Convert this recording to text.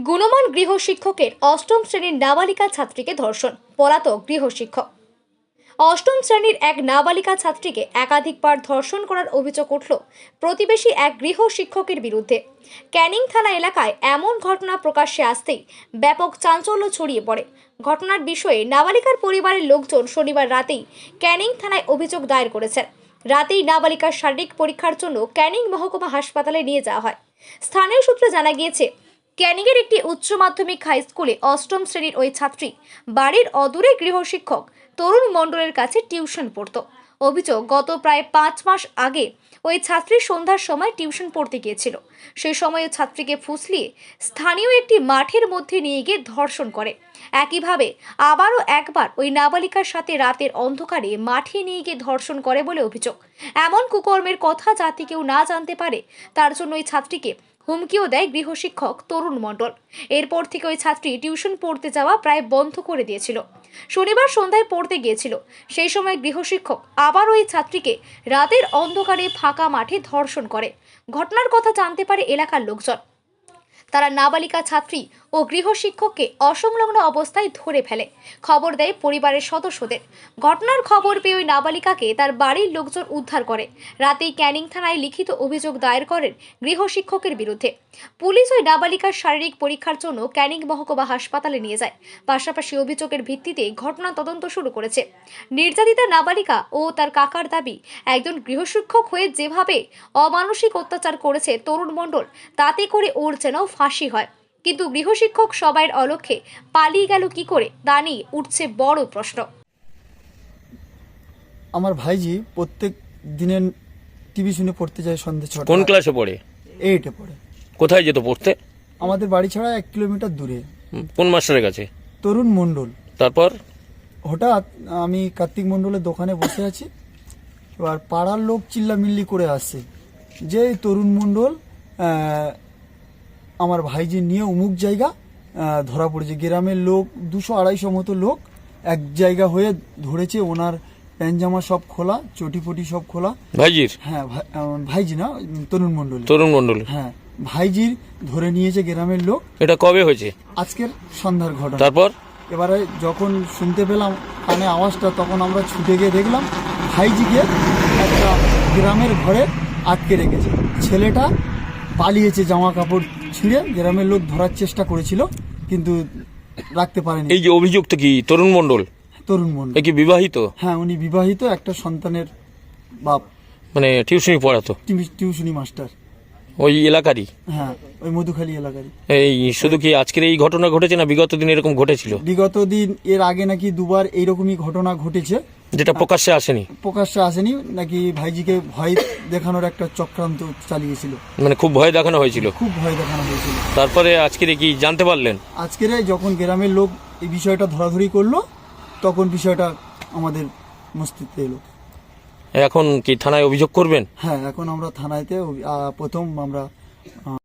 গুণমান গৃহশিক্ষকের অষ্টম শ্রেণীর নাবালিকা ছাত্রীকে ধর্ষণ, পলাতক গৃহশিক্ষক। অষ্টম শ্রেণীর এক নাবালিকা ছাত্রীকে একাধিকবার ধর্ষণ করার অভিযোগ উঠল প্রতিবেশী এক গৃহশিক্ষকের বিরুদ্ধে। ক্যানিং থানা এলাকায় এমন ঘটনা প্রকাশ্যে আসতেই ব্যাপক চাঞ্চল্য ছড়িয়ে পড়ে। ঘটনার বিষয়ে নাবালিকার পরিবারের লোকজন শনিবার রাতেই ক্যানিং থানায় অভিযোগ দায়ের করেছেন। রাতেই নাবালিকার শারীরিক পরীক্ষার জন্য ক্যানিং মহকুমা হাসপাতালে নিয়ে যাওয়া হয়। স্থানীয় সূত্রে জানা গিয়েছে, ক্যানিংয়ের একটি উচ্চ মাধ্যমিক হাই স্কুলে অষ্টম শ্রেণীর ওই ছাত্রী বাড়ির অদূরে গৃহশিক্ষক তরুণ মণ্ডলের কাছে টিউশন পড়ত। অভিযোগ, গত প্রায় 5 মাস আগে ওই ছাত্রী সন্ধ্যার সময় টিউশন পড়তে গিয়েছিল। সেই সময় ছাত্রীকে ফুসলিয়ে স্থানীয় একটি মাঠের মধ্যে নিয়ে গিয়ে ধর্ষণ করে। একইভাবে আবারও একবার ওই নাবালিকার সাথে রাতের অন্ধকারে মাঠে নিয়ে গিয়ে ধর্ষণ করে বলে অভিযোগ। এমন কুকর্মের কথা যাতে কেউ না জানতে পারে তার জন্য ওই ছাত্রীকে হুমকিও দেয় গৃহশিক্ষক তরুণ মণ্ডল। এরপর থেকে ওই ছাত্রী টিউশন পড়তে যাওয়া প্রায় বন্ধ করে দিয়েছিল। শনিবার সন্ধ্যায় পড়তে গিয়েছিল, সেই সময় গৃহশিক্ষক আবার ওই ছাত্রীকে রাতের অন্ধকারে ফাঁকা মাঠে ধর্ষণ করে। ঘটনার কথা জানতে পারে এলাকার লোকজন। তারা নাবালিকা ছাত্রী ও গৃহশিক্ষককে অসংলগ্ন অবস্থায় ধরে ফেলে। খবর দেয় পরিবারের সদস্যদের। ঘটনার খবর পেয়ে ওই নাবালিকাকে তার বাড়ির লোকজন উদ্ধার করে। রাতেই ক্যানিং থানায় লিখিত অভিযোগ দায়ের করেন গৃহশিক্ষকের বিরুদ্ধে। পুলিশ ওই নাবালিকার শারীরিক পরীক্ষার জন্য ক্যানিং মহকুমা হাসপাতালে নিয়ে যায়। পাশাপাশি অভিযোগের ভিত্তিতে ঘটনা তদন্ত শুরু করেছে। নির্যাতিতা নাবালিকা ও তার কাকার দাবি, একজন গৃহশিক্ষক হয়ে যেভাবে অমানসিক অত্যাচার করেছে তরুণ মণ্ডল, তাতে করে ওর যেন ফাঁসি হয়। কিন্তু গৃহশিক্ষক সবাইয়ের অলক্ষ্যে পালিয়ে গেল কি করে, তা নিয়ে উঠছে বড় প্রশ্ন। আমার ভাইজি প্রত্যেক দিনের টিভি শুনে পড়তে যায় সন্ধ্যে 6টা। কোন ক্লাসে পড়ে? 8-এ পড়ে। কোথায় যেত পড়তে? আমাদের বাড়ি ছাড়া 1 কিলোমিটার দূরে। কোন মাস্টারের কাছে? তরুণ মণ্ডল। তারপর হঠাৎ আমি কার্তিক মণ্ডলের দোকানে বসে আছি, এবার পাড়ার লোক চিল্লামিল্লি করে আসছে যে এই তরুণ মণ্ডল আমার ভাইজি নিয়ে অমুক জায়গা ধরা পড়েছে। গ্রামের লোক 200-250 মতো লোক এক জায়গা হয়ে ধরেছে। ওনার প্যান্ট-জামা সব খোলা, চটিপটি সব খোলা। ভাইজির? হ্যাঁ, ভাইজি না, তরুণ মণ্ডল। তরুণ মণ্ডল? হ্যাঁ, ভাইজির ধরে নিয়েছে গ্রামের লোক। এটা কবে হয়েছে? আজকের সন্ধ্যার ঘটনা। তারপর এবারে যখন শুনতে পেলাম কানে আওয়াজটা, তখন আমরা ছুটে গিয়ে দেখলাম ভাইজিকে একটা গ্রামের ঘরে আটকে রেখেছে। ছেলেটা পালিয়েছে, জামা কাপড় ছিঁড়ে। গ্রামের লোক ধরার চেষ্টা করেছিল কিন্তু রাখতে পারেনি। এই যে অভিযুক্ত কি তরুণ মণ্ডল? তরুণ মণ্ডল। এ কি বিবাহিত? হ্যাঁ, উনি বিবাহিত, একটা সন্তানের বাপ। মানে টিউশনি পড়াতো? টিউশনি মাস্টার। ওই এলাকারই? হ্যাঁ, ওই মধুখালী এলাকারই। এই শুধু কি আজকের এই ঘটনা ঘটেছে না বিগত দিন এরকম ঘটেছিল? বিগত দিন এর আগে নাকি 2বার এইরকমই ঘটনা ঘটেছে, যেটা প্রকাশ্যে আসেনি। প্রকাশ্যে আসেনি। নাকি ভাইজিকে ভয় দেখানোর একটা চক্রান্ত চালিয়েছিল। মানে খুব ভয় দেখানো হয়েছিল? খুব ভয় দেখানো হয়েছিল। তারপরে আজকের কি জানতে পারলেন? আজকের যখন গ্রামের লোক এই বিষয়টা ধরাধরি করলো, তখন বিষয়টা আমাদের মস্তিষ্কে এলো। এখন কি থানায় অভিযোগ করবেন? হ্যাঁ, এখন আমরা থানায়তে প্রথম আমরা